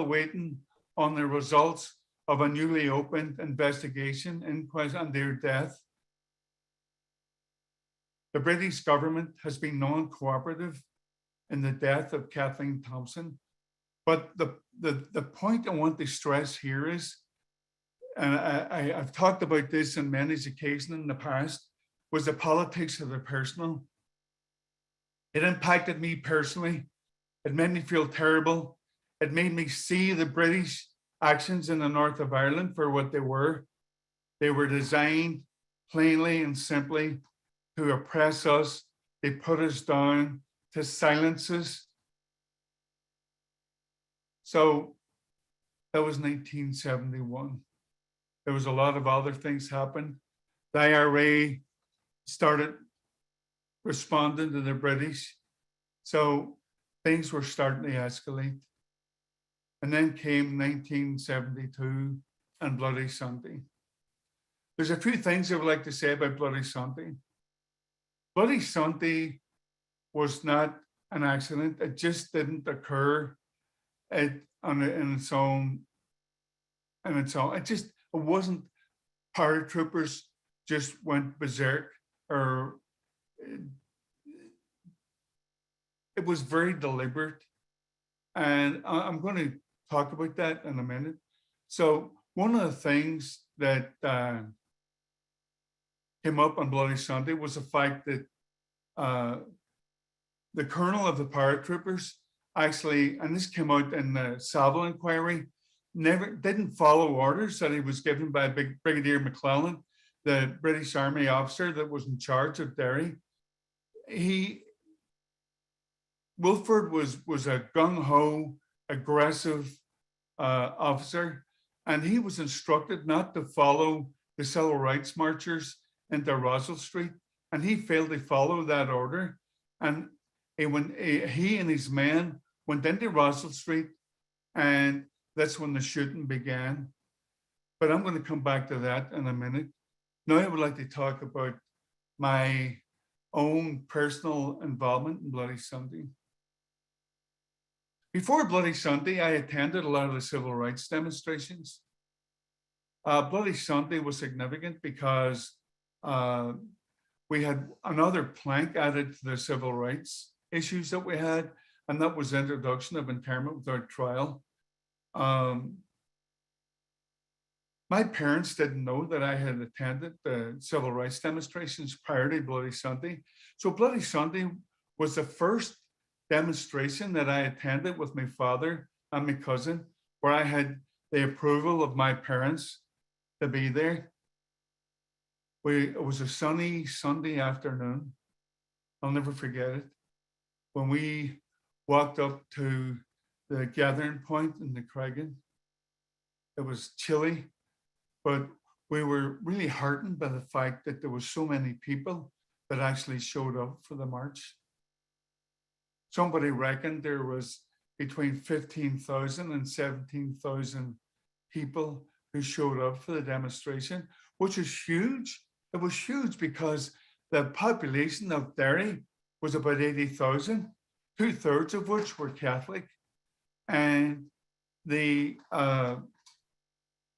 waiting on the results of a newly opened investigation inquest on their death. The British government has been non-cooperative in the death of Kathleen Thompson. But the point I want to stress here is, and I've talked about this on many occasions in the past, was the politics of the personal. It impacted me personally. It made me feel terrible. It made me see the British actions in the north of Ireland for what they were. They were designed plainly and simply to oppress us. They put us down, to silence us. So that was 1971. There was a lot of other things happened. The IRA started responding to the British. So things were starting to escalate. And then came 1972 and Bloody Sunday. There's a few things I would like to say about Bloody Sunday. Bloody Sunday was not an accident. It just didn't occur in its own. It wasn't paratroopers just went berserk, or it was very deliberate. And I'm going to talk about that in a minute. So one of the things that came up on Bloody Sunday was the fact that the colonel of the paratroopers actually, and this came out in the Savile inquiry, didn't follow orders that he was given by Brigadier McClellan, the British Army officer that was in charge of Derry. Wilford was a gung-ho, aggressive officer, and he was instructed not to follow the civil rights marchers into Russell Street, and he failed to follow that order. And he and his men went into Russell Street, and that's when the shooting began. But I'm going to come back to that in a minute. Now I would like to talk about my own personal involvement in Bloody Sunday. Before Bloody Sunday, I attended a lot of the civil rights demonstrations. Bloody Sunday was significant because we had another plank added to the civil rights issues that we had, and that was the introduction of internment without trial. My parents didn't know that I had attended the civil rights demonstrations prior to Bloody Sunday. So Bloody Sunday was the first demonstration that I attended with my father and my cousin, where I had the approval of my parents to be there. It was a sunny Sunday afternoon. I'll never forget it. When we walked up to the gathering point in the Craigan, it was chilly, but we were really heartened by the fact that there were so many people that actually showed up for the march. Somebody reckoned there was between 15,000 and 17,000 people who showed up for the demonstration, which is huge. It was huge because the population of Derry was about 80,000, 2/3 of which were Catholic. And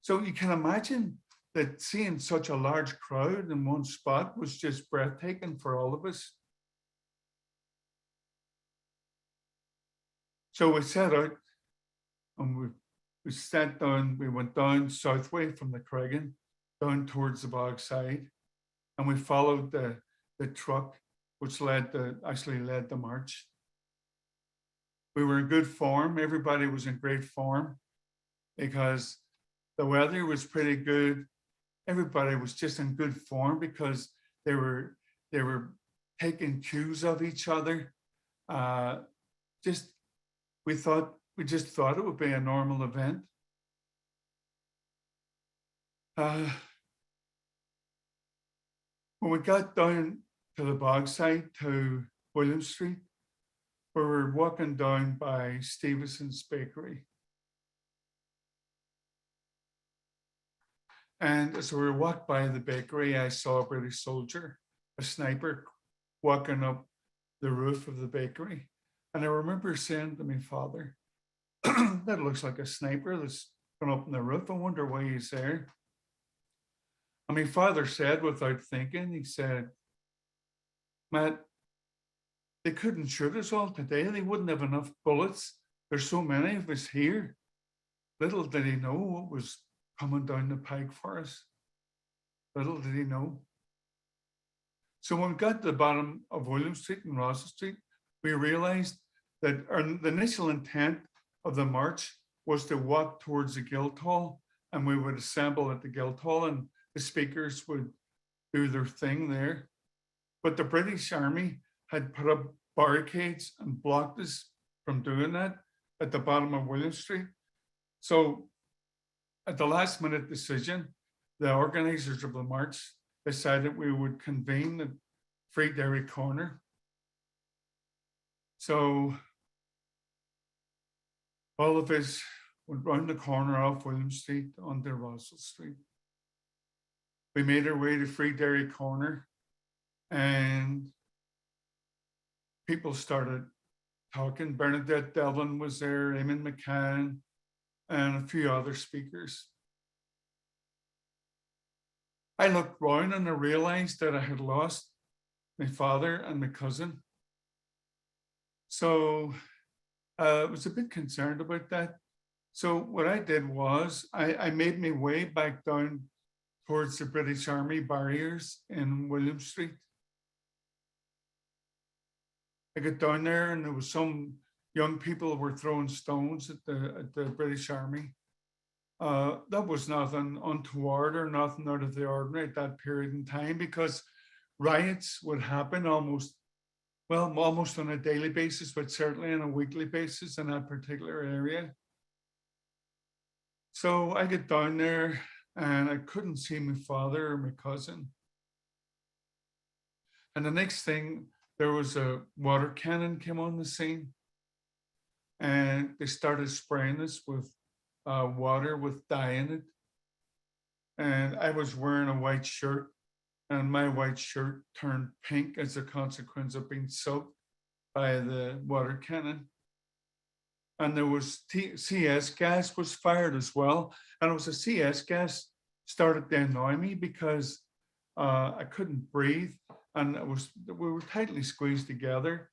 so you can imagine that seeing such a large crowd in one spot was just breathtaking for all of us. So we set out and we sat down, we went down southway from the Craigan, down towards the Bogside, and we followed the truck which actually led the march. We were in good form. Everybody was in great form because the weather was pretty good. Everybody was just in good form because they were taking cues of each other. We just thought it would be a normal event. When we got down to the Bogside, to William Street, we were walking down by Stevenson's Bakery. And as we walked by the bakery, I saw a British soldier, a sniper, walking up the roof of the bakery. And I remember saying to my father, that looks like a sniper that's gone up in the roof. I wonder why he's there. And my father said, without thinking, he said, Matt, they couldn't shoot us all today. They wouldn't have enough bullets. There's so many of us here. Little did he know what was coming down the pike for us. Little did he know. So when we got to the bottom of William Street and Russell Street, we realized that the initial intent of the march was to walk towards the Guildhall, and we would assemble at the Guildhall, and the speakers would do their thing there. But the British Army had put up barricades and blocked us from doing that at the bottom of William Street. So at the last minute decision, the organizers of the march decided we would convene at Free Dairy Corner. So all of us went round the corner off William Street onto Russell Street. We made our way to Free Dairy Corner, and people started talking. Bernadette Delvin was there, Eamon McCann, and a few other speakers. I looked round and I realized that I had lost my father and my cousin. So I was a bit concerned about that. So what I did was I made my way back down towards the British Army barriers in William Street. I got down there and there was some young people who were throwing stones at the British Army. That was nothing untoward or nothing out of the ordinary at that period in time, because riots would happen almost on a daily basis, but certainly on a weekly basis in that particular area. So I get down there and I couldn't see my father or my cousin. And the next thing, there was a water cannon came on the scene, and they started spraying us with water with dye in it. And I was wearing a white shirt, and my white shirt turned pink as a consequence of being soaked by the water cannon. And there was CS gas was fired as well. And it was a CS gas started to annoy me because I couldn't breathe, and we were tightly squeezed together.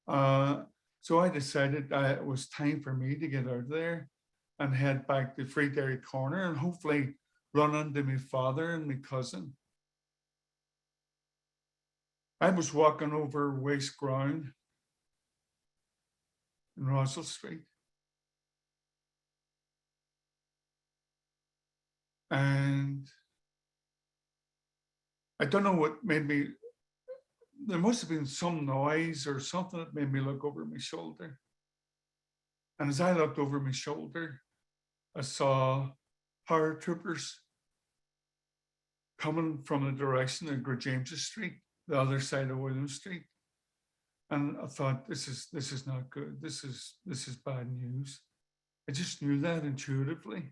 So I decided it was time for me to get out of there and head back to Free Dairy Corner and hopefully run into my father and my cousin. I was walking over waste ground in Russell Street. And I don't know what made me, there must have been some noise or something that made me look over my shoulder. And as I looked over my shoulder, I saw paratroopers coming from the direction of Great James's Street, the other side of William Street. And I thought, this is not good. This is bad news. I just knew that intuitively.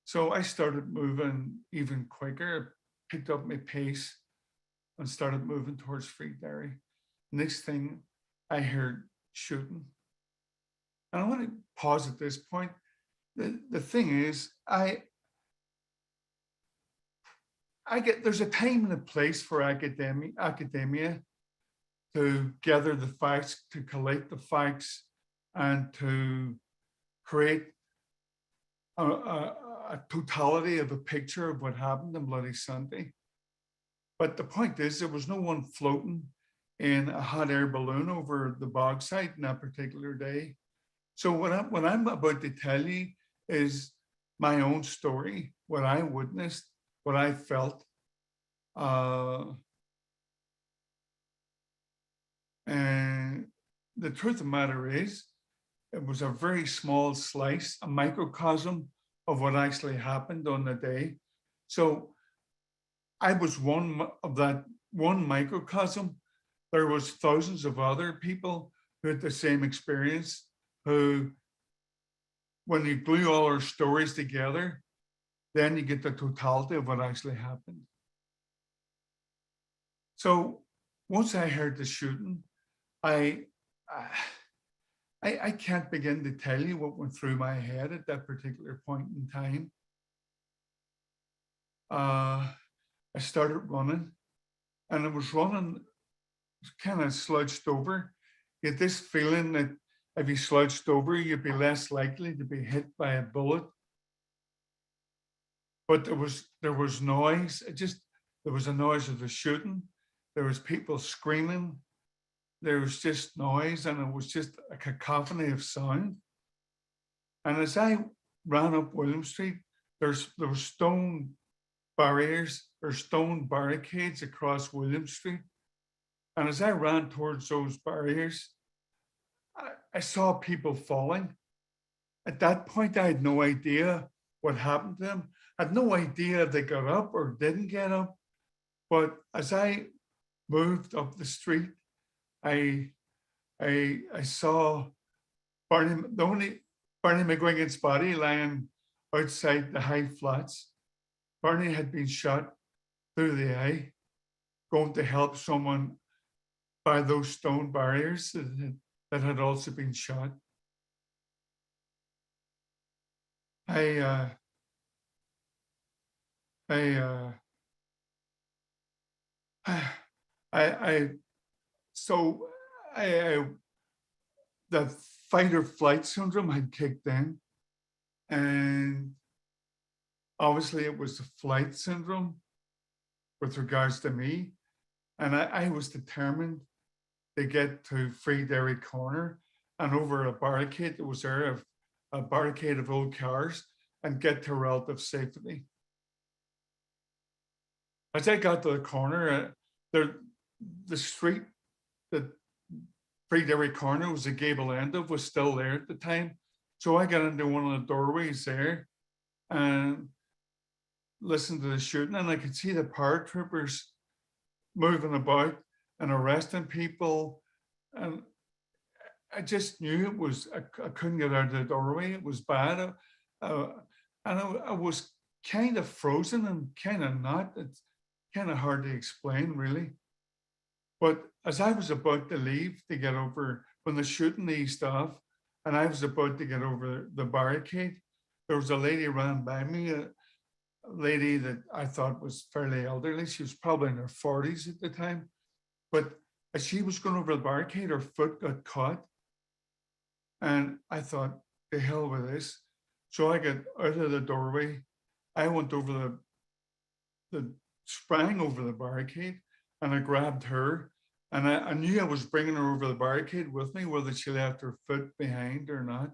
So I started moving even quicker, picked up my pace and started moving towards Free Dairy. Next thing, I heard shooting. And I want to pause at this point. The thing is, there's a time and a place for academia to gather the facts, to collate the facts, and to create a totality of a picture of what happened on Bloody Sunday. But the point is, there was no one floating in a hot air balloon over the bog site on that particular day. So what I'm about to tell you is my own story, what I witnessed, what I felt. And the truth of the matter is, it was a very small slice, a microcosm of what actually happened on the day. So I was one of that one microcosm. There was thousands of other people who had the same experience, who, when you glue all our stories together, then you get the totality of what actually happened. So once I heard the shooting, I I can't begin to tell you what went through my head at that particular point in time. I started running, and I was running kind of slouched over. You had this feeling that if you slouched over, you'd be less likely to be hit by a bullet. But there was noise. There was a noise of the shooting. There was people screaming. There was just noise, and it was just a cacophony of sound. And as I ran up William Street, there were stone barriers or stone barricades across William Street. And as I ran towards those barriers, I saw people falling. At that point, I had no idea what happened to them. I had no idea if they got up or didn't get up. But as I moved up the street, I saw Barney McGuigan's body lying outside the high flats. Barney had been shot through the eye, going to help someone by those stone barriers that had also been shot. The fight or flight syndrome had kicked in, and obviously it was the flight syndrome with regards to me. And I was determined to get to Free Dairy Corner and over a barricade that was there, a barricade of old cars, and get to relative safety. As I got to the corner, the street that Free Dairy Corner was the gable end of was still there at the time. So I got into one of the doorways there and listened to the shooting, and I could see the paratroopers moving about and arresting people. And I just knew it was, I couldn't get out of the doorway. It was bad. And I was kind of frozen and kind of not. It's kind of hard to explain, really. But as I was about to leave to get over, when the shooting eased off, and I was about to get over the barricade, there was a lady ran by me, a lady that I thought was fairly elderly. She was probably in her 40s at the time. But as she was going over the barricade, her foot got caught. And I thought, the hell with this. So I got out of the doorway. I went over sprang over the barricade, and I grabbed her. And I knew I was bringing her over the barricade with me, whether she left her foot behind or not.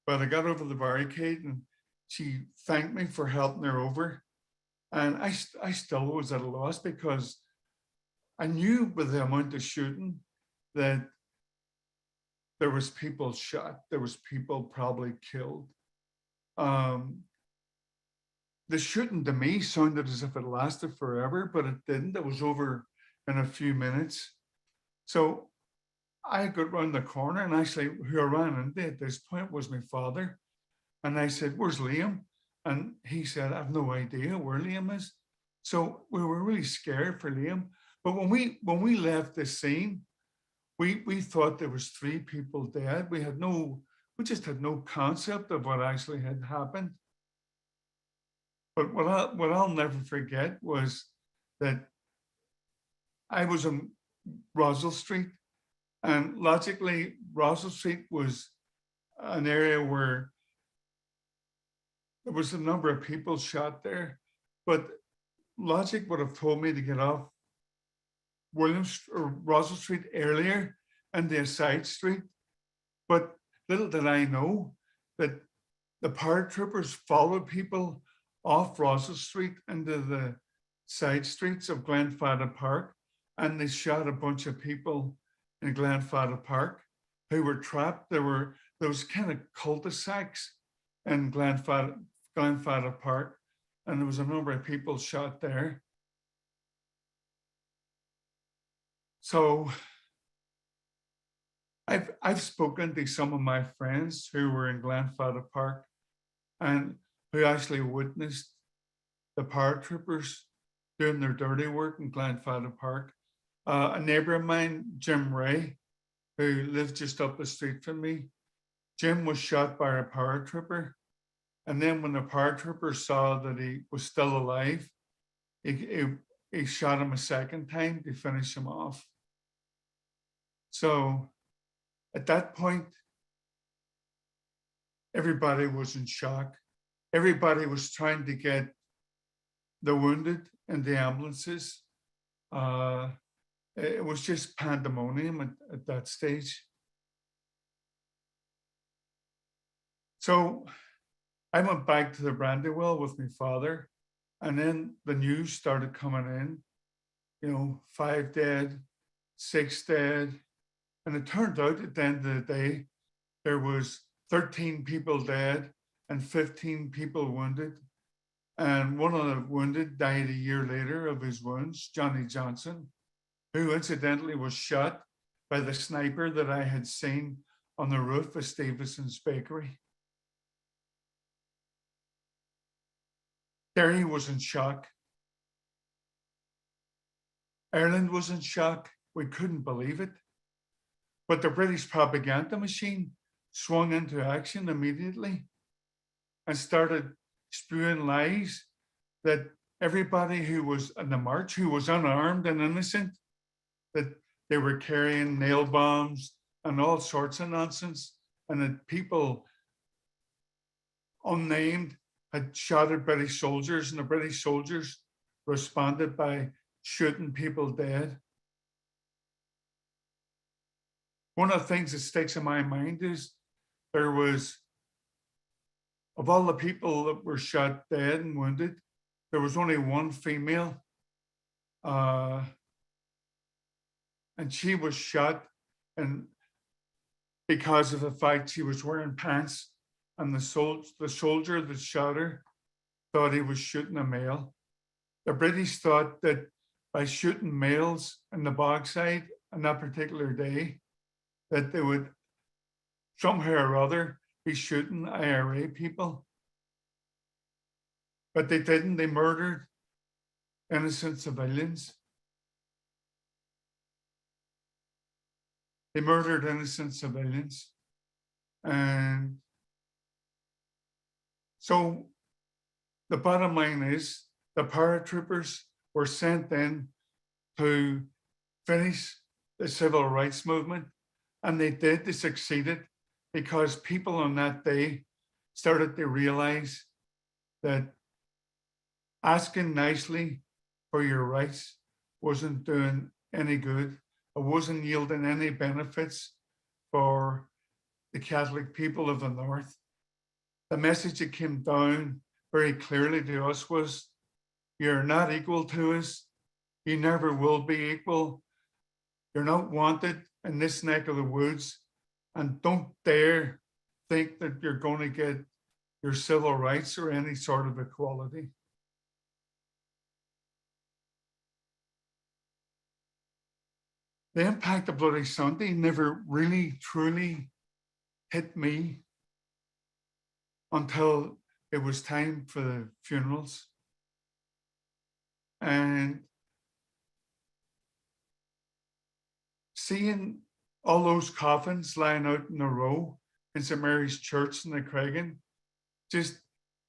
But I got over the barricade, and she thanked me for helping her over. And I still was at a loss, because I knew with the amount of shooting that there was people shot, there was people probably killed. The shooting to me sounded as if it lasted forever, but it didn't. It was over in a few minutes. So I got round the corner, and actually who I ran into at this point was my father. And I said, "Where's Liam?" And he said, "I've no idea where Liam is." So we were really scared for Liam. But when we left the scene, we thought there was 3 people dead. We just had no concept of what actually had happened. But what I'll never forget was that I was on Roswell Street, and logically, Roswell Street was an area where there was a number of people shot there, but logic would have told me to get off Roswell Street earlier and a side street. But little did I know that the paratroopers followed people off Roswell Street into the side streets of Glenfadda Park, and they shot a bunch of people in Glenfadda Park who were trapped. There was kind of cul-de-sacs in Glenfadda Park, and there was a number of people shot there. So I've spoken to some of my friends who were in Glenfadda Park and who actually witnessed the paratroopers doing their dirty work in Glenfadda Park. A neighbor of mine, Jim Ray, who lived just up the street from me. Jim was shot by a paratrooper. And then when the paratrooper saw that he was still alive, he shot him a second time to finish him off. So at that point, everybody was in shock. Everybody was trying to get the wounded in the ambulances. It was just pandemonium at that stage. So I went back to the Brandywell with my father, and then the news started coming in, 5 dead, 6 dead. And it turned out at the end of the day, there was 13 people dead and 15 people wounded. And one of the wounded died a year later of his wounds, Johnny Johnson, who incidentally was shot by the sniper that I had seen on the roof of Stevenson's Bakery. Derry was in shock. Ireland was in shock. We couldn't believe it. But the British propaganda machine swung into action immediately and started spewing lies that everybody who was in the march, who was unarmed and innocent, that they were carrying nail bombs and all sorts of nonsense, and that people unnamed had shot at British soldiers, and the British soldiers responded by shooting people dead. One of the things that sticks in my mind is there was, of all the people that were shot dead and wounded, there was only one female. And she was shot and because of the fact she was wearing pants, and the soldier that shot her thought he was shooting a male. The British thought that by shooting males in the Bogside on that particular day, that they would somehow or other be shooting IRA people. But they didn't. They murdered innocent civilians. They murdered innocent civilians. And so the bottom line is the paratroopers were sent in to finish the civil rights movement. And they did, they succeeded, because people on that day started to realize that asking nicely for your rights wasn't doing any good. It wasn't yielding any benefits for the Catholic people of the North. The message that came down very clearly to us was, you're not equal to us. You never will be equal. You're not wanted in this neck of the woods. And don't dare think that you're going to get your civil rights or any sort of equality. The impact of Bloody Sunday never really, truly hit me until it was time for the funerals. And seeing all those coffins lying out in a row in St. Mary's Church in the Craigan just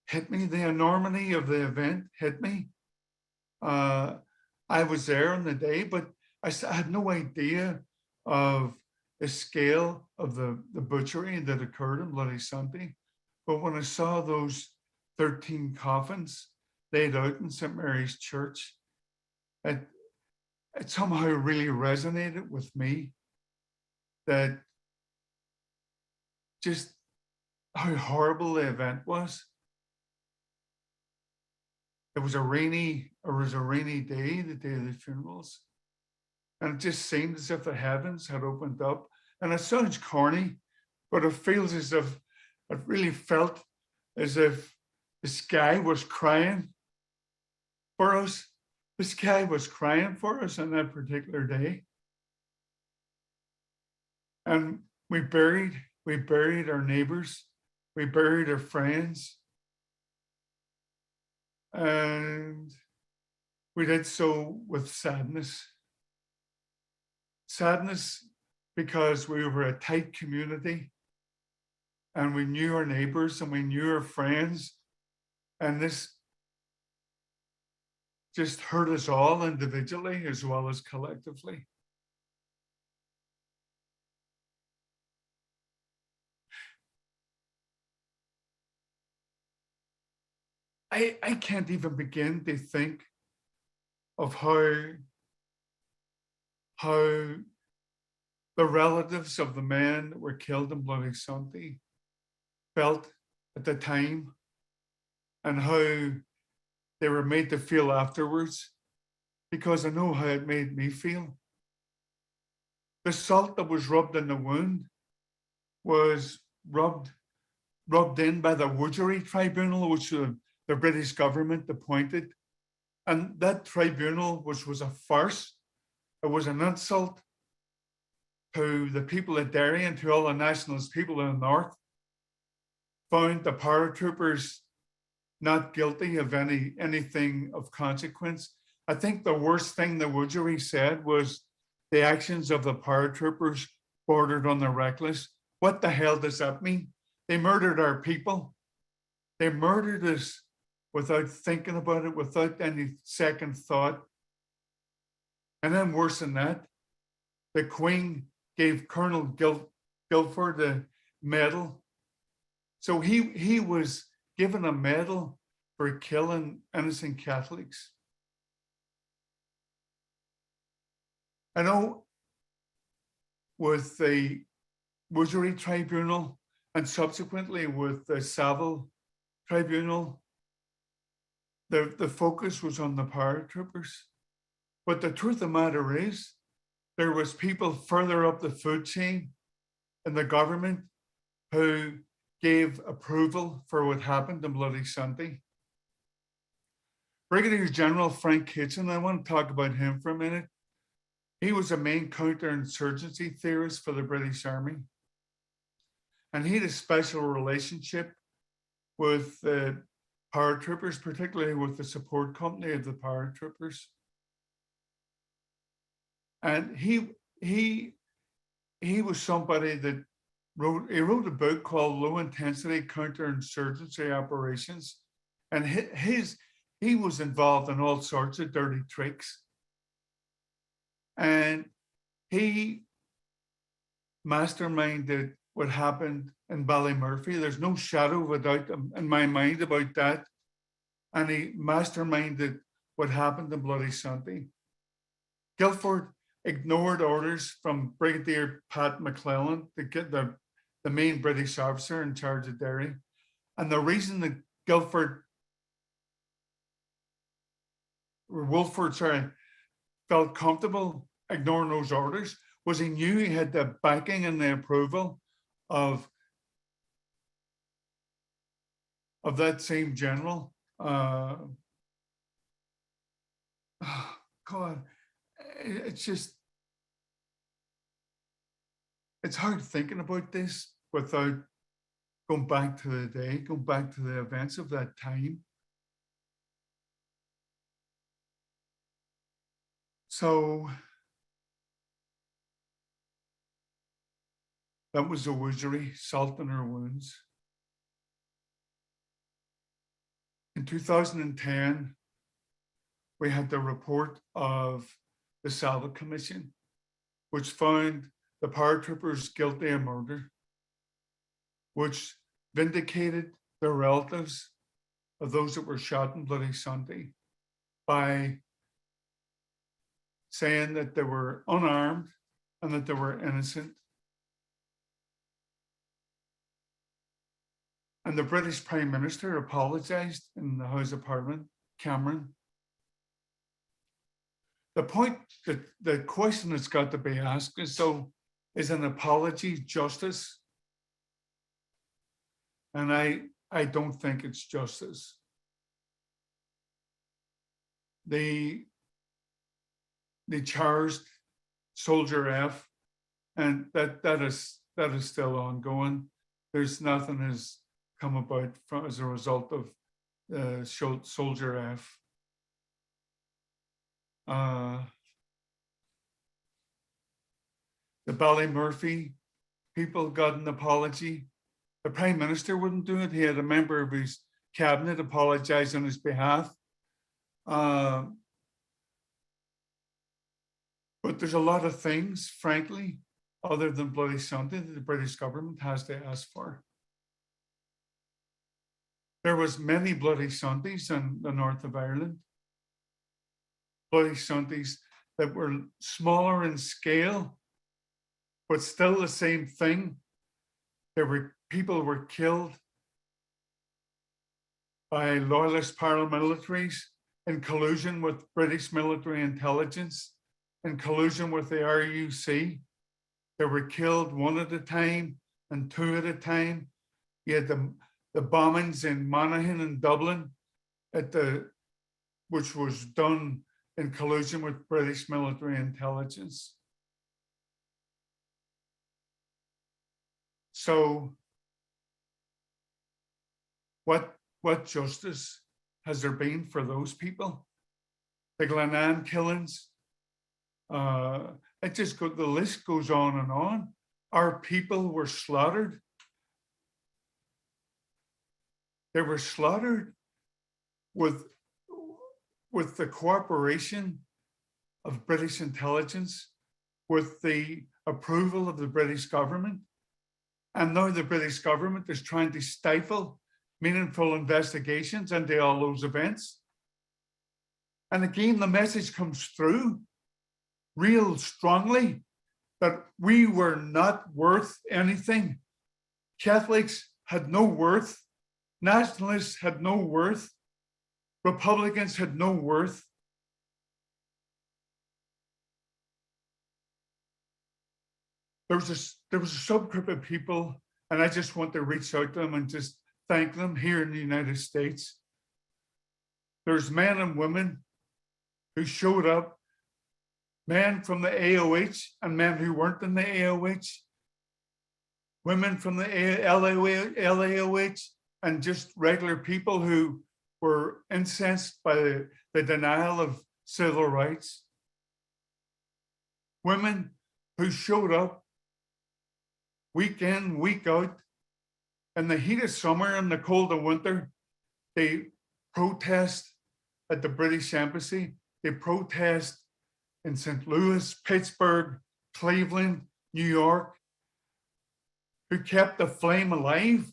hit me. The enormity of the event hit me. I was there on the day, but I had no idea of the scale of the butchery that occurred on Bloody Sunday. But when I saw those 13 coffins laid out in St. Mary's Church, it somehow really resonated with me that just how horrible the event was. It was a rainy day, the day of the funerals. And it just seemed as if the heavens had opened up. And it sounds corny, but it feels as if, it really felt as if the sky was crying for us. The sky was crying for us on that particular day. And we buried our neighbors, we buried our friends. And we did so with sadness. Sadness because we were a tight community and we knew our neighbors and we knew our friends. And this just hurt us all individually as well as collectively. I can't even begin to think of how the relatives of the men that were killed in Bloody Sunday felt at the time and how they were made to feel afterwards, because I know how it made me feel. The salt that was rubbed in the wound was rubbed in by the Woogery Tribunal, which the British government appointed. And that tribunal, which was a farce, it was an insult to the people of Derry and to all the nationalist people in the north, found the paratroopers not guilty of anything of consequence. I think the worst thing the Woogery said was the actions of the paratroopers bordered on the reckless. What the hell does that mean? They murdered our people. They murdered us without thinking about it, without any second thought. And then worse than that, the Queen gave Colonel Guilford a medal. So he was given a medal for killing innocent Catholics. I know with the Woogery Tribunal and subsequently with the Savile Tribunal, the focus was on the paratroopers. But the truth of the matter is, there was people further up the food chain in the government who gave approval for what happened on Bloody Sunday. Brigadier General Frank Kitchen, I want to talk about him for a minute. He was a main counterinsurgency theorist for the British Army. And he had a special relationship with the paratroopers, particularly with the support company of the paratroopers. And he was somebody that wrote a book called Low Intensity Counterinsurgency Operations. And he was involved in all sorts of dirty tricks. And he masterminded what happened in Ballymurphy. There's no shadow of a doubt in my mind about that. And he masterminded what happened in Bloody Sunday. Guilford ignored orders from Brigadier Pat McClellan, the main British officer in charge of Derry. And the reason that Wolford felt comfortable ignoring those orders was he knew he had the backing and the approval of that same general. God, it's hard thinking about this without going back to the day, going back to the events of that time. So that was the Woogery, salt in our wounds. In 2010, we had the report of the Savile Commission, which found the paratroopers guilty of murder, which vindicated the relatives of those that were shot on Bloody Sunday by saying that they were unarmed and that they were innocent. And the British Prime Minister apologized in the House of Parliament, Cameron. The point that the question that's got to be asked is, so is an apology justice? And I don't think it's justice. They charged Soldier F, and that is still ongoing. There's nothing has come about as a result of Soldier F. The Ballymurphy people got an apology. The Prime Minister wouldn't do it. He had a member of his cabinet apologize on his behalf. But there's a lot of things, frankly, other than Bloody Sunday that the British government has to ask for. There was many Bloody Sundays in the north of Ireland. Bloody Sundays that were smaller in scale, but still the same thing. People were killed by loyalist paramilitaries in collusion with British military intelligence, in collusion with the RUC. They were killed one at a time and two at a time. You had the bombings in Monaghan and Dublin which was done in collusion with British military intelligence. So what justice has there been for those people? The Glenanne killings, the list goes on and on. Our people were slaughtered. They were slaughtered with the cooperation of British intelligence, with the approval of the British government. And now the British government is trying to stifle meaningful investigations into all those events. And again, the message comes through real strongly that we were not worth anything. Catholics had no worth. Nationalists had no worth. Republicans had no worth. There was a subgroup of people, and I just want to reach out to them and just thank them here in the United States. There's men and women who showed up, men from the AOH and men who weren't in the AOH, women from the LAOH, and just regular people who were incensed by the denial of civil rights. Women who showed up week in, week out, in the heat of summer and the cold of winter. They protest at the British Embassy. They protest in St. Louis, Pittsburgh, Cleveland, New York, who kept the flame alive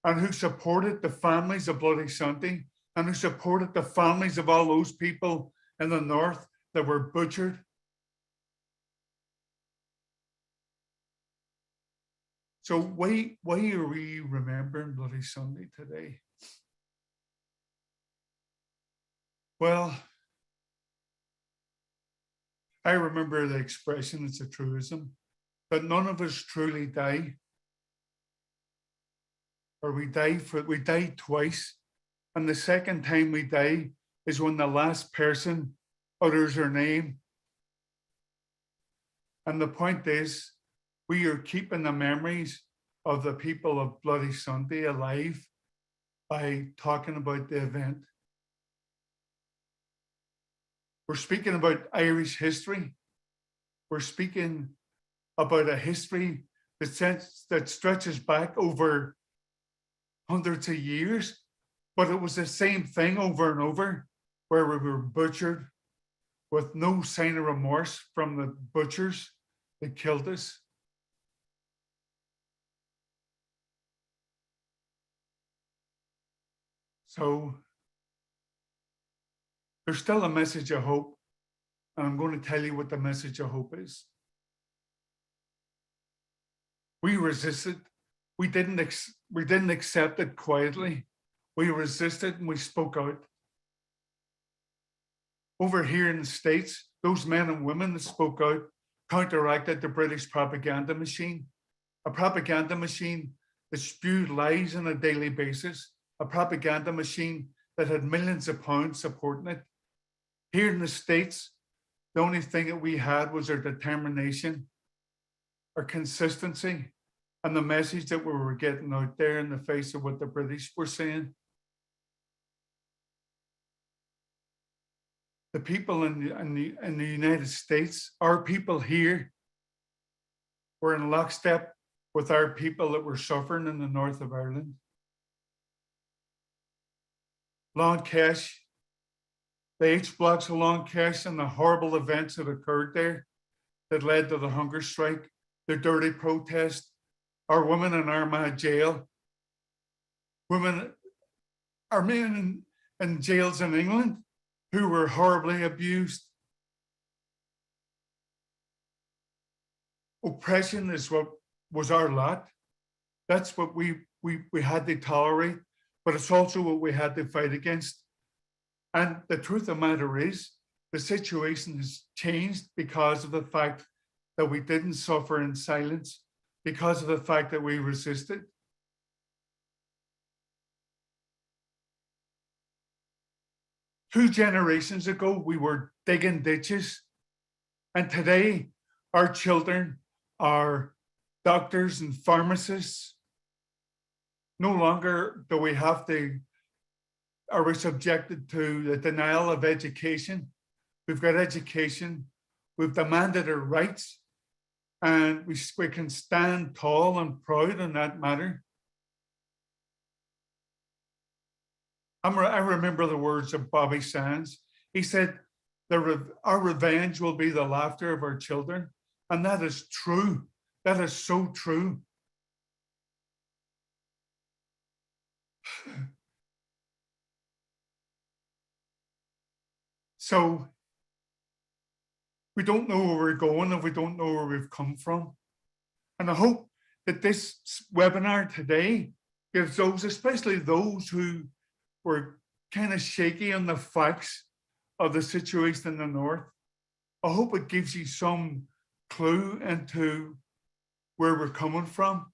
and who supported the families of Bloody Sunday and who supported the families of all those people in the north that were butchered. So why are we remembering Bloody Sunday today? Well, I remember the expression, it's a truism, that none of us truly die. Or we die twice. And the second time we die is when the last person utters their name. And the point is, we are keeping the memories of the people of Bloody Sunday alive by talking about the event. We're speaking about Irish history. We're speaking about a history that stretches back over hundreds of years, but it was the same thing over and over, where we were butchered with no sign of remorse from the butchers that killed us. So there's still a message of hope, and I'm going to tell you what the message of hope is. We resisted. We didn't accept it quietly. We resisted and we spoke out. Over here in the States, those men and women that spoke out counteracted the British propaganda machine, a propaganda machine that spewed lies on a daily basis, a propaganda machine that had millions of pounds supporting it. Here in the States, the only thing that we had was our determination, our consistency, and the message that we were getting out there in the face of what the British were saying. The people in the United States, our people here, were in lockstep with our people that were suffering in the north of Ireland. Long Kesh, the H blocks of Long Kesh and the horrible events that occurred there that led to the hunger strike, the dirty protest, our women in Armagh jail, our men in jails in England who were horribly abused. Oppression is what was our lot. That's what we had to tolerate, but it's also what we had to fight against. And the truth of the matter is, the situation has changed because of the fact that we didn't suffer in silence, because of the fact that we resisted. Two generations ago, we were digging ditches. And today, our children are doctors and pharmacists. No longer are we subjected to the denial of education. We've got education. We've demanded our rights. And we can stand tall and proud in that matter. I remember the words of Bobby Sands. He said, our revenge will be the laughter of our children. And that is true. That is so true. So we don't know where we're going if we don't know where we've come from. And I hope that this webinar today gives those, especially those who were kind of shaky on the facts of the situation in the north, I hope it gives you some clue into where we're coming from.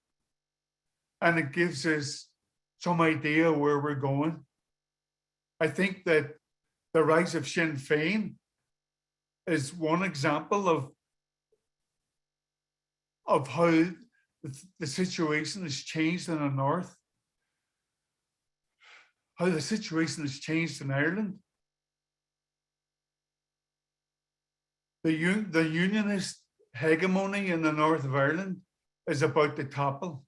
And it gives us some idea where we're going. I think that the rise of Sinn Féin is one example of how the situation has changed in the north, how the situation has changed in Ireland. The unionist hegemony in the north of Ireland is about to topple.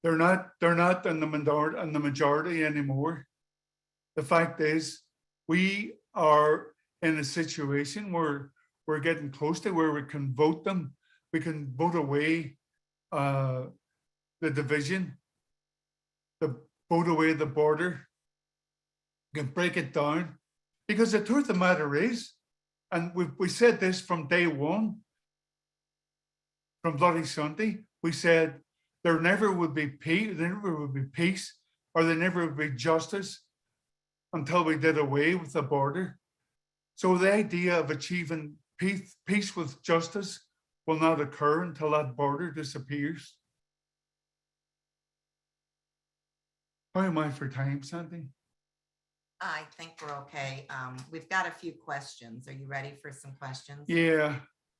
They're not in the majority anymore. The fact is, we are in a situation where we're getting close to where we can vote them. We can vote away the division, vote away the border, we can break it down. Because the truth of the matter is, and we said this from day one, from Bloody Sunday, we said there never would be peace, or there never would be justice until we did away with the border. So the idea of achieving peace with justice will not occur until that border disappears. How am I for time, Sandy? I think we're okay. We've got a few questions. Are you ready for some questions? Yeah,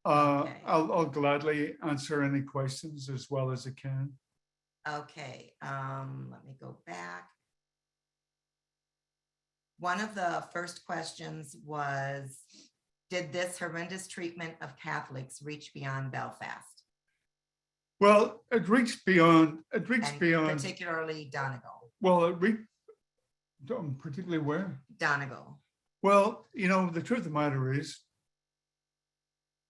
Okay. I'll gladly answer any questions as well as I can. Okay, let me go back. One of the first questions was, did this horrendous treatment of Catholics reach beyond Belfast? Well, it reached beyond, particularly Donegal. Well, it reached, particularly where? Donegal. Well, you know, the truth of the matter is,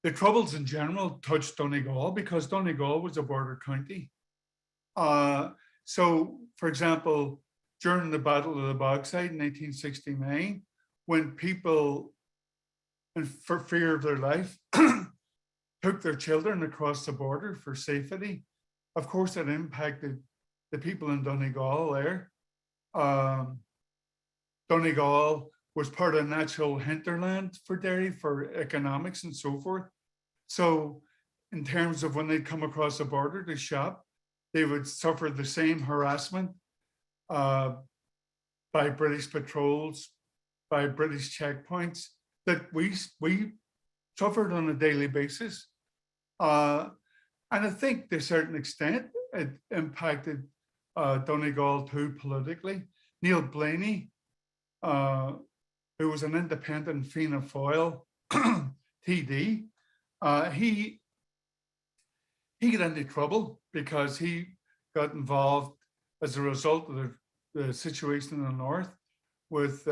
the Troubles in general touched Donegal because Donegal was a border county. So, for example, during the Battle of the Bogside in 1869, when people, for fear of their life, took their children across the border for safety, of course, it impacted the people in Donegal there. Donegal was part of natural hinterland for Derry, for economics and so forth. So in terms of when they come across the border to shop, they would suffer the same harassment by British patrols, by British checkpoints that we suffered on a daily basis. And I think to a certain extent, it impacted Donegal too politically. Neil Blaney, who was an independent Fianna Fáil TD, he he got into trouble because he got involved as a result of the situation in the north with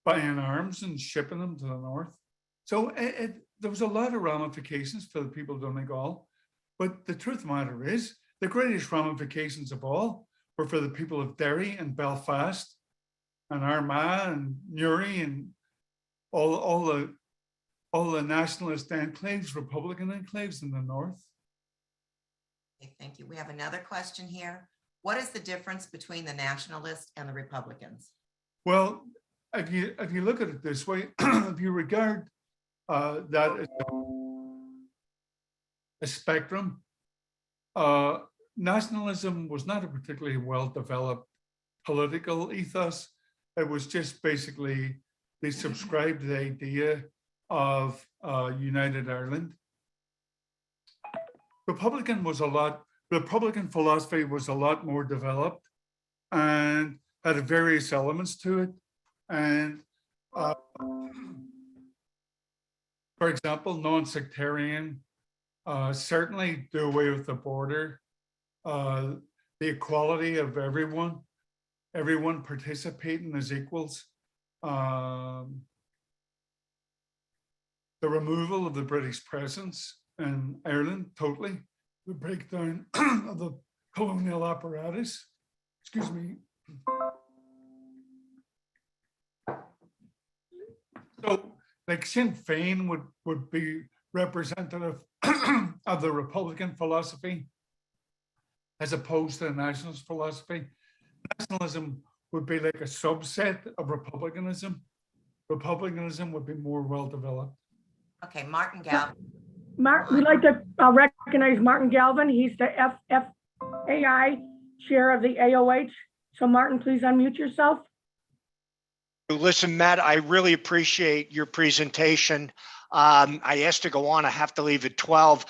buying arms and shipping them to the north. So there was a lot of ramifications for the people of Donegal. But the truth of the matter is, the greatest ramifications of all were for the people of Derry and Belfast and Armagh and Newry and all the nationalist enclaves, Republican enclaves in the north. Okay, thank you. We have another question here. What is the difference between the nationalists and the Republicans? Well, if you look at it this way, if you regard that as a spectrum, nationalism was not a particularly well-developed political ethos. It was just basically they subscribed to the idea of United Ireland. Republican philosophy was a lot more developed and had various elements to it. And for example, non-sectarian, certainly do away with the border, the equality of everyone participating as equals, the removal of the British presence in Ireland, totally, the breakdown of the colonial apparatus, excuse me. So like Sinn Féin would be representative of the Republican philosophy as opposed to the nationalist philosophy. Nationalism would be like a subset of republicanism. Republicanism would be more well developed. Okay, Martin Galvin. We'd like to recognize Martin Galvin. He's the FFAI chair of the AOH. So Martin, please unmute yourself. Listen, Matt, I really appreciate your presentation. I asked to go on. I have to leave at 12.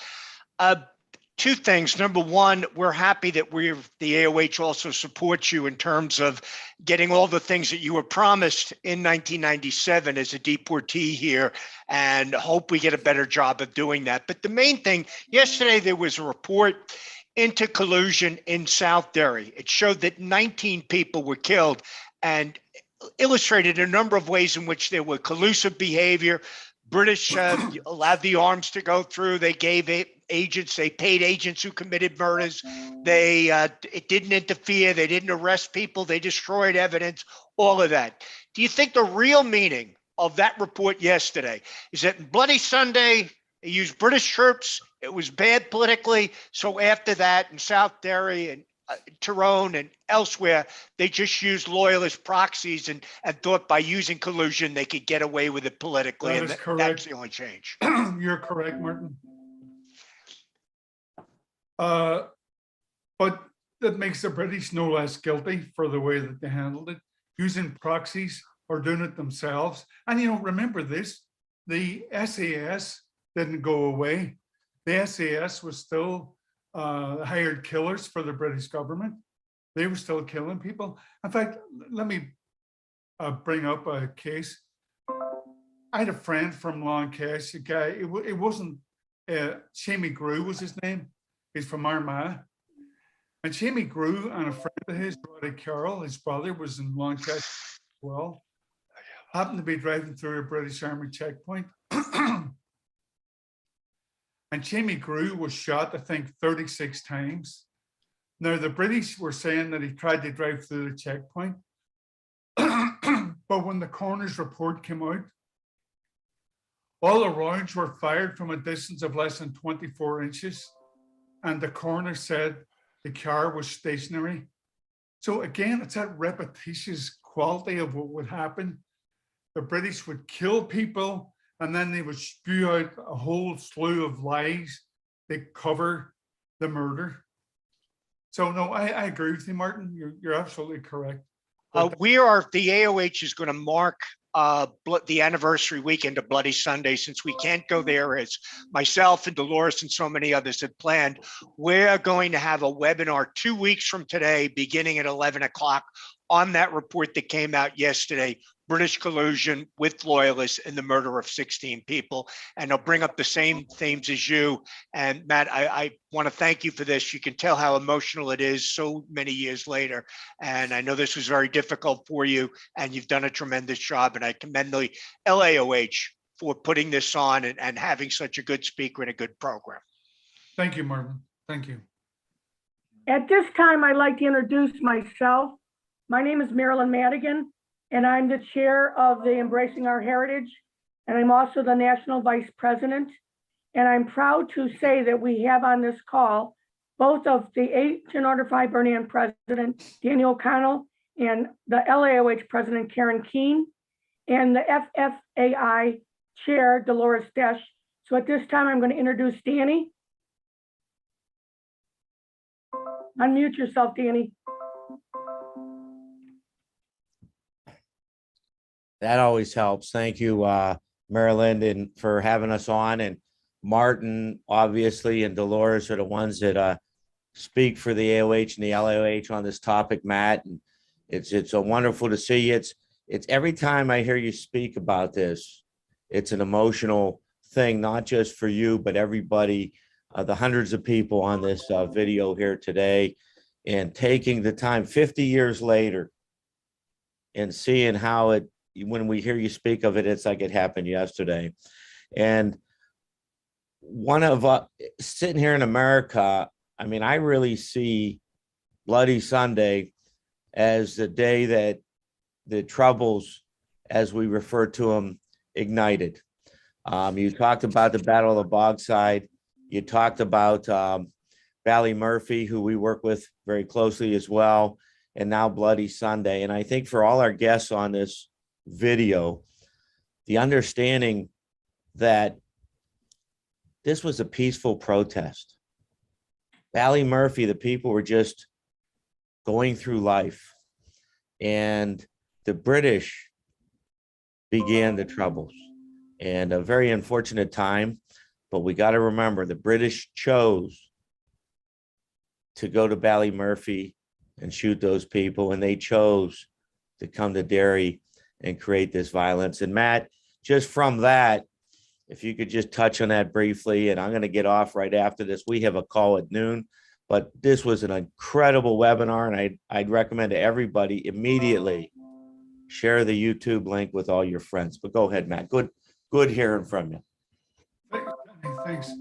Two things. Number one, we're happy that the AOH also supports you in terms of getting all the things that you were promised in 1997 as a deportee here, and hope we get a better job of doing that. But the main thing, yesterday there was a report into collusion in South Derry. It showed that 19 people were killed and illustrated a number of ways in which there were collusive behavior. British allowed the arms to go through. They gave agents, they paid agents who committed murders. It didn't interfere. They didn't arrest people. They destroyed evidence, all of that. Do you think the real meaning of that report yesterday is that Bloody Sunday, they used British troops, it was bad politically, so after that in South Derry and Tyrone and elsewhere, they just used loyalist proxies and thought by using collusion they could get away with it politically? That is correct. That's the only change. You're correct, Martin. But that makes the British no less guilty for the way that they handled it, using proxies or doing it themselves. And remember this, the SAS didn't go away. The SAS was still hired killers for the British government. They were still killing people. In fact, let me bring up a case. I had a friend from Lancash, a guy, it wasn't, Shamey Grew was his name. He's from Armagh. And Shamey Grew and a friend of his, Roddy Carroll, his brother, was in Lancash as well, happened to be driving through a British Army checkpoint. And Shamey Grew was shot, I think, 36 times. Now, the British were saying that he tried to drive through the checkpoint. But when the coroner's report came out, all the rounds were fired from a distance of less than 24 inches. And the coroner said the car was stationary. So again, it's that repetitious quality of what would happen. The British would kill people, and then they would spew out a whole slew of lies that cover the murder. So no, I agree with you, Martin. You're absolutely correct. The AOH is going to mark the anniversary weekend of Bloody Sunday. Since we can't go there, as myself and Dolores and so many others had planned, we're going to have a webinar 2 weeks from today, beginning at 11 o'clock, on that report that came out yesterday, British collusion with loyalists in the murder of 16 people. And they'll bring up the same themes as you. And Matt, I want to thank you for this. You can tell how emotional it is so many years later. And I know this was very difficult for you, and you've done a tremendous job. And I commend the LAOH for putting this on and having such a good speaker and a good program. Thank you, Martin. Thank you. At this time, I'd like to introduce myself. My name is Marilyn Madigan, and I'm the chair of the Embracing Our Heritage, and I'm also the national vice president. And I'm proud to say that we have on this call both of the Ancient Order of Hibernian president, Daniel O'Connell, and the LAOH president, Karen Keene, and the FFAI chair, Dolores Desch. So at this time, I'm going to introduce Danny. Unmute yourself, Danny. That always helps. Thank you, Marilyn, and for having us on. And Martin, obviously, and Dolores are the ones that speak for the AOH and the LAOH on this topic, Matt. And it's a wonderful to see you. It's every time I hear you speak about this, it's an emotional thing, not just for you, but everybody, the hundreds of people on this video here today, and taking the time 50 years later and seeing how it, when we hear you speak of it, it's like it happened yesterday. And one of sitting here in America, I mean, I really see Bloody Sunday as the day that the troubles, as we refer to them, ignited. You talked about the Battle of the Bogside. You talked about Ballymurphy, who we work with very closely as well, and now Bloody Sunday. And I think for all our guests on this video, the understanding that this was a peaceful protest. Ballymurphy, the people were just going through life, and the British began the troubles. And a very unfortunate time, but we got to remember the British chose to go to Ballymurphy and shoot those people, and they chose to come to Derry and create this violence. And Matt, just from that, if you could just touch on that briefly, and I'm going to get off right after this. We have a call at noon, but this was an incredible webinar, and I'd recommend to everybody immediately share the YouTube link with all your friends. But go ahead, Matt. Good hearing from you. Thanks.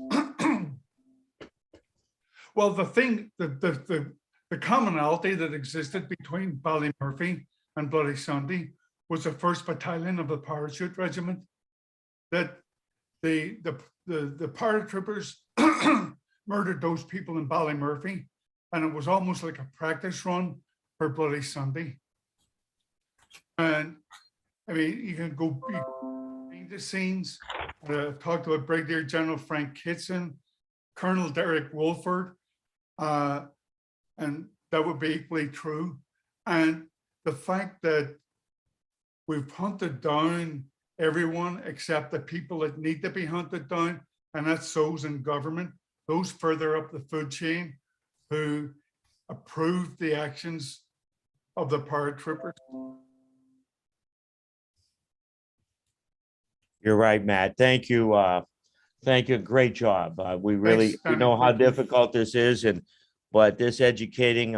Well, the commonality that existed between Ballymurphy and Bloody Sunday was the 1st Battalion of the Parachute Regiment. That the paratroopers murdered those people in Ballymurphy, and it was almost like a practice run for Bloody Sunday. And I mean, you can go behind the scenes. Talked about Brigadier General Frank Kitson, Colonel Derek Wolford, and that would be equally true. And the fact that we've hunted down everyone except the people that need to be hunted down, and that's those in government, those further up the food chain who approved the actions of the paratroopers. You're right, Matt. Thank you. Thank you. Great job. We know how difficult this is, but this educating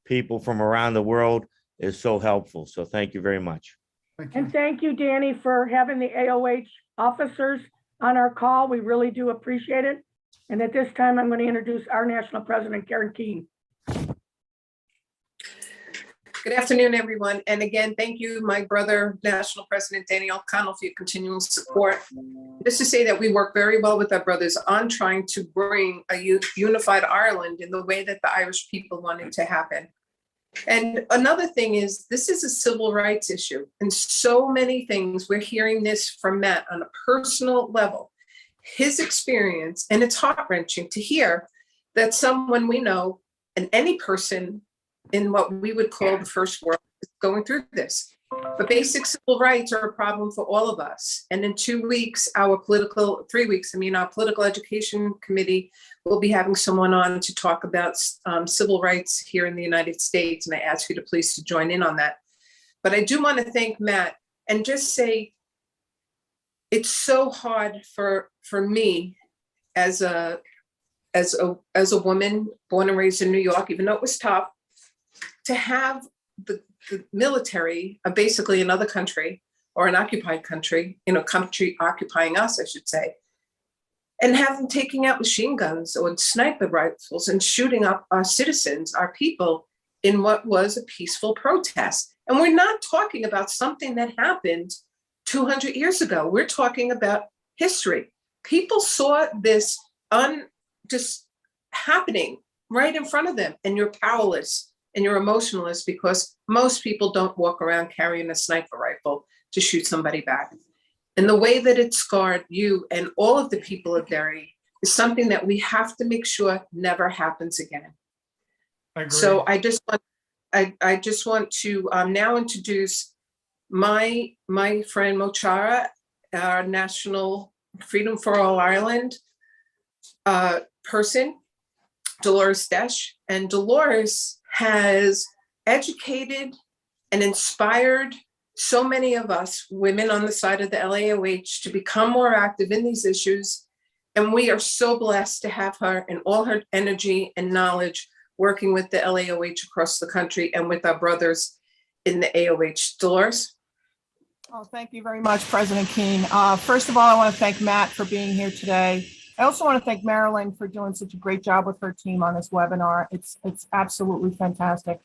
people from around the world is so helpful. So thank you very much. Thank you. And thank you, Danny, for having the AOH officers on our call. We really do appreciate it. And at this time, I'm going to introduce our national president, Karen Keene. Good afternoon, everyone. And again, thank you, my brother, National President Danny O'Connell, for your continual support. Just to say that we work very well with our brothers on trying to bring a unified Ireland in the way that the Irish people wanted to happen. And another thing is, this is a civil rights issue. And so many things, we're hearing this from Matt on a personal level, his experience, and it's heart-wrenching to hear that someone we know, and any person in what we would call the first world is going through this. But basic civil rights are a problem for all of us. And in 2 weeks, our political education committee will be having someone on to talk about civil rights here in the United States. And I ask you to please to join in on that. But I do want to thank Matt and just say, it's so hard for me as a woman born and raised in New York, even though it was tough, to have the military of basically another country or an occupied country, country occupying us, I should say, and have them taking out machine guns or sniper rifles and shooting up our citizens, our people, in what was a peaceful protest. And we're not talking about something that happened 200 years ago. We're talking about history. People saw this just happening right in front of them, and you're powerless and you're emotionless because most people don't walk around carrying a sniper rifle to shoot somebody back. And the way that it scarred you and all of the people of Derry is something that we have to make sure never happens again. I agree. So I just want to now introduce my friend Mochara, our National Freedom for All Ireland person, Dolores Desch. And Dolores has educated and inspired so many of us women on the side of the LAOH to become more active in these issues. And we are so blessed to have her and all her energy and knowledge working with the LAOH across the country and with our brothers in the AOH. Dolores? Oh, thank you very much, President Keene. First of all, I want to thank Matt for being here today. I also want to thank Marilyn for doing such a great job with her team on this webinar. It's absolutely fantastic.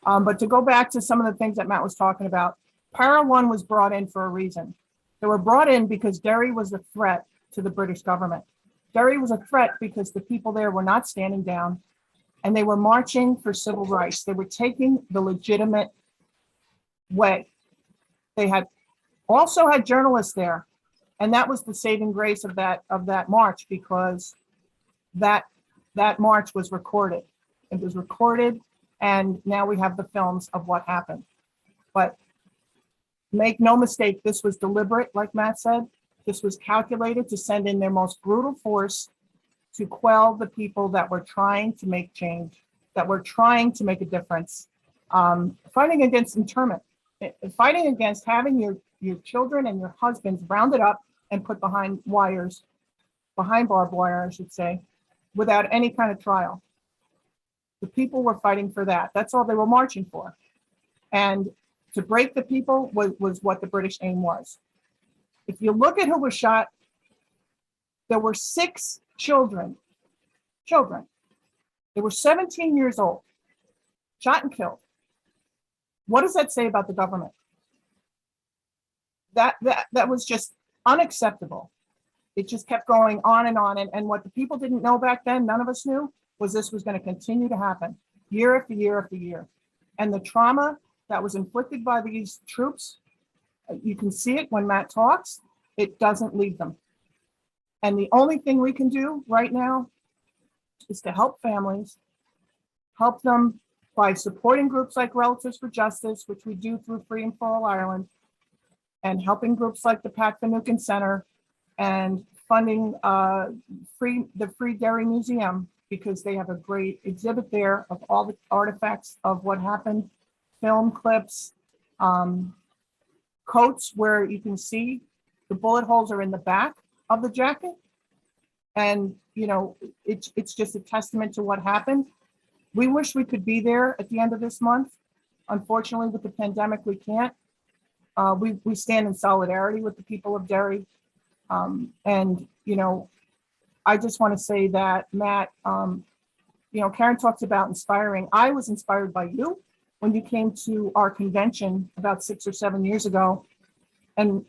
But to go back to some of the things that Matt was talking about, Para One was brought in for a reason. They were brought in because Derry was a threat to the British government. Derry was a threat because the people there were not standing down and they were marching for civil rights. They were taking the legitimate way. They had also had journalists there. And that was the saving grace of that march, because that march was recorded. It was recorded, and now we have the films of what happened. But make no mistake, this was deliberate, like Matt said. This was calculated to send in their most brutal force to quell the people that were trying to make change, that were trying to make a difference. Fighting against internment, fighting against having your children and your husbands rounded up and put behind wires, behind barbed wire, I should say, without any kind of trial. The people were fighting for that. That's all they were marching for. And to break the people was what the British aim was. If you look at who was shot, there were 6 children. They were 17 years old, shot and killed. What does that say about the government? That was just unacceptable. It just kept going on and on. And what the people didn't know back then, none of us knew, was this was going to continue to happen year after year after year. And the trauma that was inflicted by these troops, you can see it when Matt talks, it doesn't leave them. And the only thing we can do right now is to help families, help them by supporting groups like Relatives for Justice, which we do through Freedom for All Ireland, and helping groups like the Pat Finucane Center, and funding the Free Derry Museum, because they have a great exhibit there of all the artifacts of what happened, film clips, coats where you can see the bullet holes are in the back of the jacket. And, it's just a testament to what happened. We wish we could be there at the end of this month. Unfortunately, with the pandemic, we can't. We stand in solidarity with the people of Derry. And, I just want to say that, Matt, Karen talks about inspiring. I was inspired by you when you came to our convention about 6 or 7 years ago. And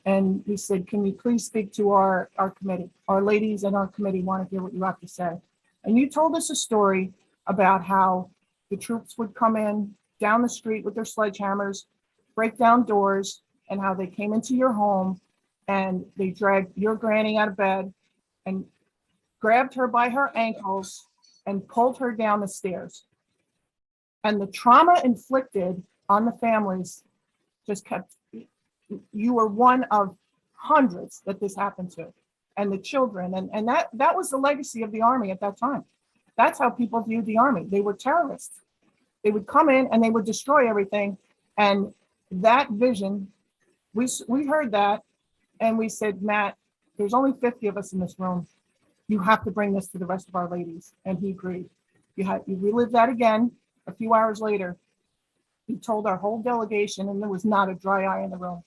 we said, can you please speak to our committee? Our ladies in our committee want to hear what you have to say. And you told us a story about how the troops would come in down the street with their sledgehammers, break down doors, and how they came into your home and they dragged your granny out of bed and grabbed her by her ankles and pulled her down the stairs. And the trauma inflicted on the families just kept, you were one of hundreds that this happened to, and the children. And that was the legacy of the Army at that time. That's how people viewed the Army. They were terrorists. They would come in and they would destroy everything. And that vision We heard that and we said, Matt, there's only 50 of us in this room. You have to bring this to the rest of our ladies. And he agreed. You relived that again a few hours later. He told our whole delegation, and there was not a dry eye in the room.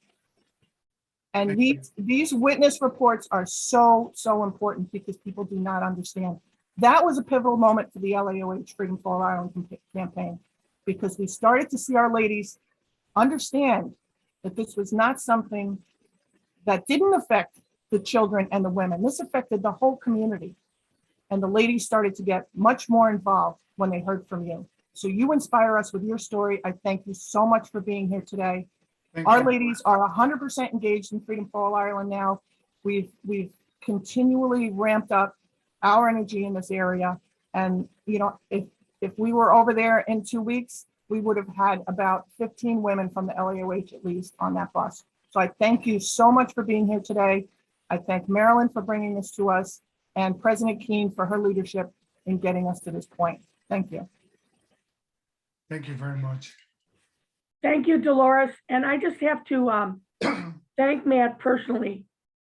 And these witness reports are so important because people do not understand. That was a pivotal moment for the LAOH Freedom for All Ireland campaign, because we started to see our ladies understand that this was not something that didn't affect the children and the women. This affected the whole community. And the ladies started to get much more involved when they heard from you. So you inspire us with your story. I thank you so much for being here today. Our ladies are 100% engaged in Freedom for All Ireland now. We've continually ramped up our energy in this area. And you know, if we were over there in 2 weeks, we would have had about 15 women from the LAOH at least on that bus. So I thank you so much for being here today. I thank Marilyn for bringing this to us and President Keene for her leadership in getting us to this point. Thank you. Thank you very much. Thank you, Dolores. And I just have to thank Matt personally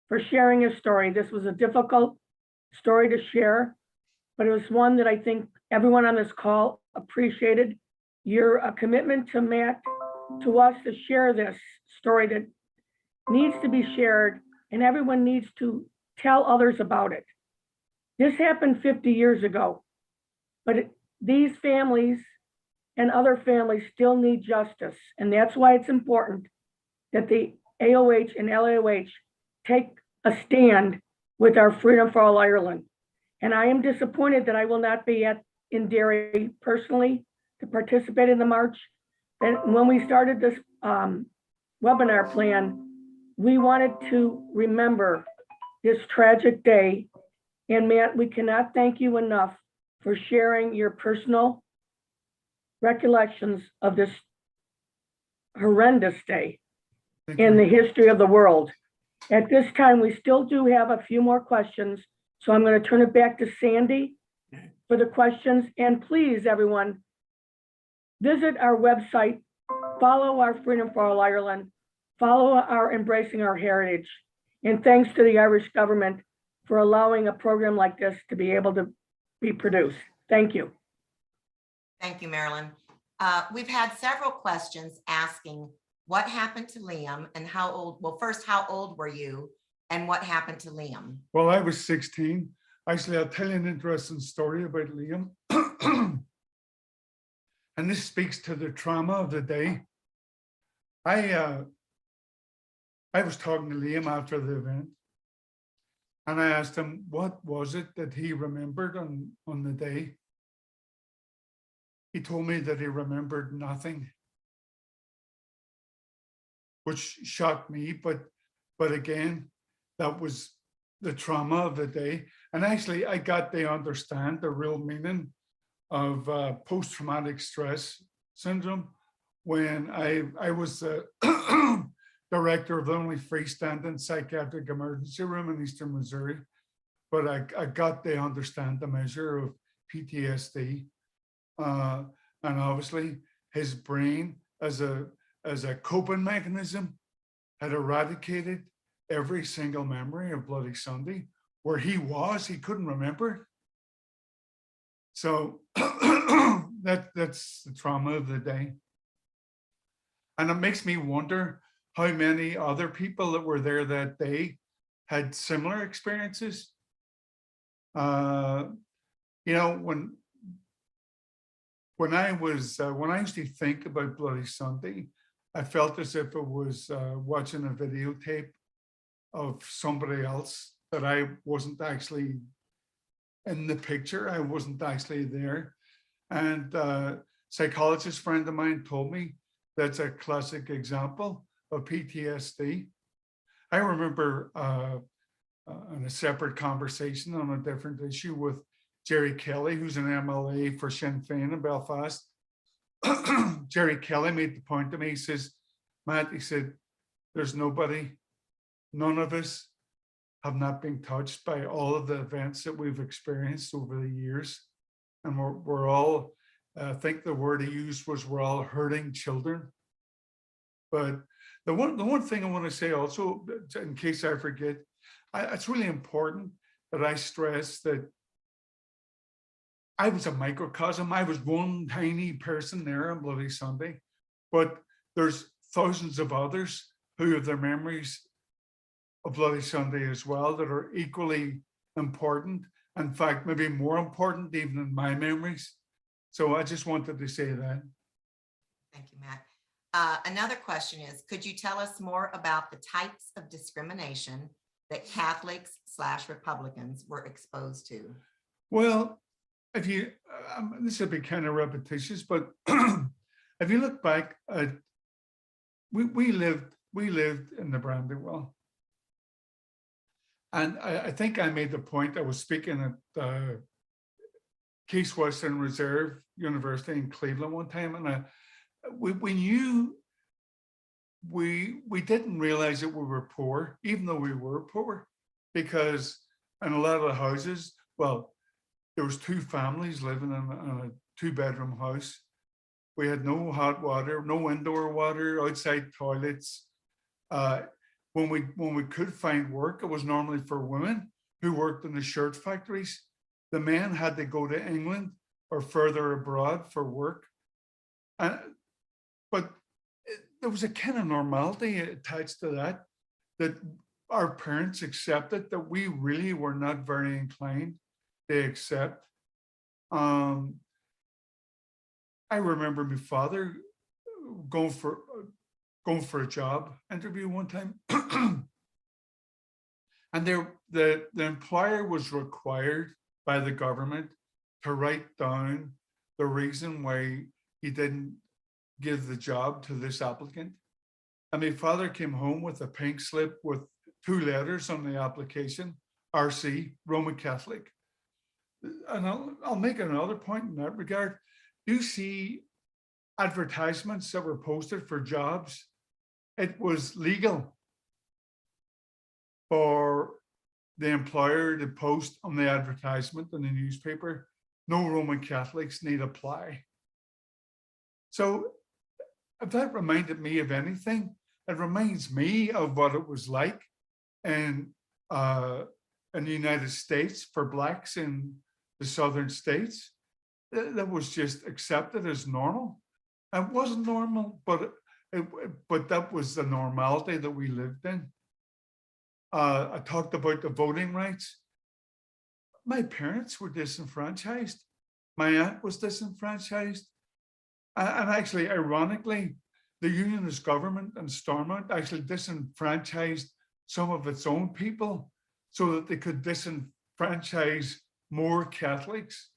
for sharing his story. This was a difficult story to share, but it was one that I think everyone on this call appreciated. Your commitment to Matt, to us, to share this story that needs to be shared, and everyone needs to tell others about it. This happened 50 years ago, but these families and other families still need justice. And that's why it's important that the AOH and LAOH take a stand with our Freedom for All Ireland. And I am disappointed that I will not be in Derry personally to participate in the march. And when we started this webinar plan, we wanted to remember this tragic day. And Matt, we cannot thank you enough for sharing your personal recollections of this horrendous day in the history of the world. At this time, we still do have a few more questions. So I'm going to turn it back to Sandy for the questions. And please, everyone, visit our website, follow our Freedom for All Ireland, follow our Embracing Our Heritage. And thanks to the Irish government for allowing a program like this to be able to be produced. Thank you. Thank you, Marilyn. We've had several questions asking what happened to Liam and how old, well, first, how old were you and what happened to Liam? Well, I was 16. Actually, I'll tell you an interesting story about Liam. And this speaks to the trauma of the day. I was talking to Liam after the event, and I asked him, what was it that he remembered on the day? He told me that he remembered nothing, which shocked me, but again, that was the trauma of the day. And actually, I got to understand the real meaning of post-traumatic stress syndrome when I was the director of the only freestanding psychiatric emergency room in Eastern Missouri. But I got to understand the measure of PTSD. And obviously his brain as a coping mechanism had eradicated every single memory of Bloody Sunday. Where he was, he couldn't remember it. So that's the trauma of the day. And it makes me wonder how many other people that were there that day had similar experiences. You know, when I used to think about Bloody Sunday, I felt as if it was watching a videotape of somebody else, that I wasn't actually in the picture. I wasn't actually there. And a psychologist friend of mine told me that's a classic example of PTSD. I remember in a separate conversation on a different issue with Jerry Kelly, who's an MLA for Sinn Féin in Belfast. Jerry Kelly made the point to me, he says, Matt, he said, there's nobody, none of us have not been touched by all of the events that we've experienced over the years. And we're all, I think the word he used was, we're all hurting children. But The one thing I want to say also, in case I forget, it's really important that I stress that I was a microcosm. I was one tiny person there on Bloody Sunday, but there's thousands of others who have their memories of Bloody Sunday as well that are equally important. In fact, maybe more important even in my memories. So I just wanted to say that. Thank you, Matt. Another question is, could you tell us more about the types of discrimination that Catholics/Republicans were exposed to? Well, if you, this would be kind of repetitious, but if you look back, we lived in the Brandywell. And I think I made the point, I was speaking at Case Western Reserve University in Cleveland one time, and we knew, we didn't realize that we were poor, even though we were poor, because in a lot of the houses, well, there was two families living in a 2-bedroom house. We had no hot water, no indoor water, outside toilets. When we could find work, it was normally for women who worked in the shirt factories. The men had to go to England or further abroad for work. But there was a kind of normality attached to that, that our parents accepted, that we really were not very inclined to accept. I remember my father going for a job interview one time. And the employer was required by the government to write down the reason why he didn't give the job to this applicant. And my father came home with a pink slip with 2 letters on the application, RC, Roman Catholic. And I'll make another point in that regard. You see advertisements that were posted for jobs. It was legal for the employer to post on the advertisement in the newspaper, no Roman Catholics need apply. So if that reminded me of anything, it reminds me of what it was like in the United States for Blacks in the southern states. That was just accepted as normal. It wasn't normal, but that was the normality that we lived in. I talked about the voting rights. My parents were disenfranchised. My aunt was disenfranchised. And actually, ironically, the Unionist government and Stormont actually disenfranchised some of its own people so that they could disenfranchise more Catholics.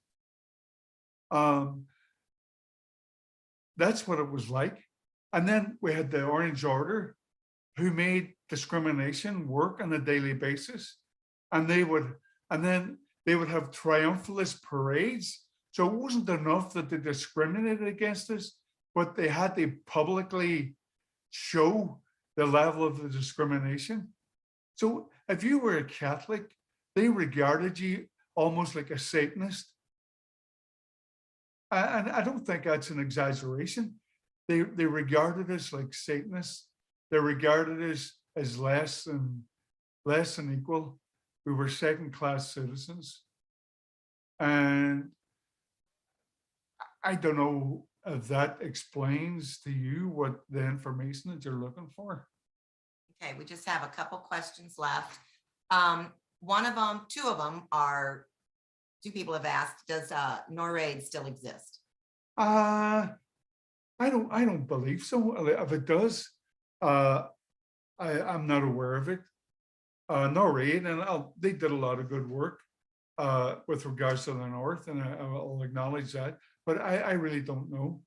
That's what it was like. And then we had the Orange Order, who made discrimination work on a daily basis. And then they would have triumphalist parades. So it wasn't enough that they discriminated against us, but they had to publicly show the level of the discrimination. So if you were a Catholic, they regarded you almost like a Satanist. And I don't think that's an exaggeration. They regarded us like Satanists. They regarded us as less than equal. We were second-class citizens. And I don't know if that explains to you what the information that you're looking for. Okay, we just have a couple questions left. Two of them are, 2 people have asked, does NORAID still exist? I don't believe so. If it does, I'm not aware of it. NORAID, and they did a lot of good work with regards to the North, and I'll acknowledge that, but I really don't know.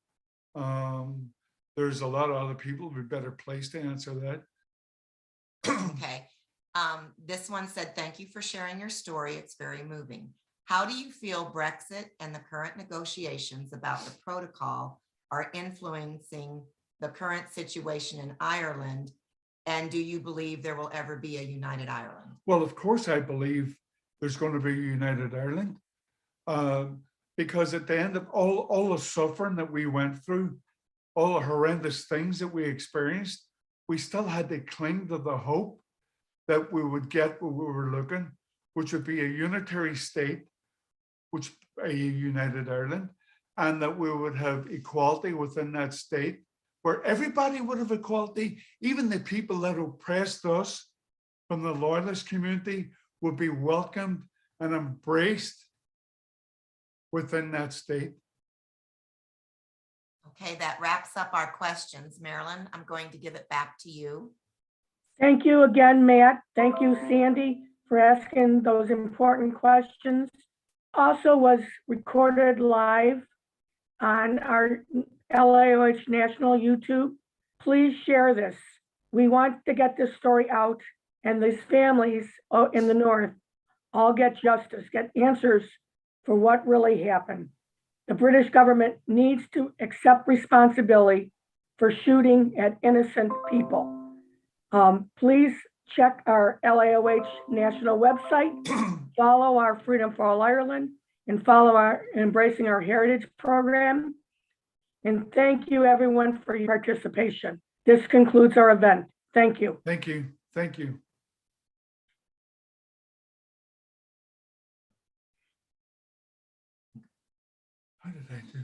There's a lot of other people who are better placed to answer that. Okay. This one said, thank you for sharing your story. It's very moving. How do you feel Brexit and the current negotiations about the protocol are influencing the current situation in Ireland? And do you believe there will ever be a united Ireland? Well, of course, I believe there's going to be a united Ireland, because at the end of all the suffering that we went through, all the horrendous things that we experienced, we still had to cling to the hope that we would get what we were looking, which would be a unitary state, which a united Ireland, and that we would have equality within that state, where everybody would have equality, even the people that oppressed us from the loyalist community would be welcomed and embraced within that state. Okay, that wraps up our questions. Marilyn, I'm going to give it back to you. Thank you again, Matt. Thank you, Sandy, for asking those important questions. Also was recorded live on our LAOH National YouTube. Please share this. We want to get this story out, and these families in the North all get justice, get answers for what really happened. The British government needs to accept responsibility for shooting at innocent people. Please check our LAOH national website, follow our Freedom for All Ireland, and follow our Embracing Our Heritage program. And thank you, everyone, for your participation. This concludes our event. Thank you. Thank you. Thank you. How did I do?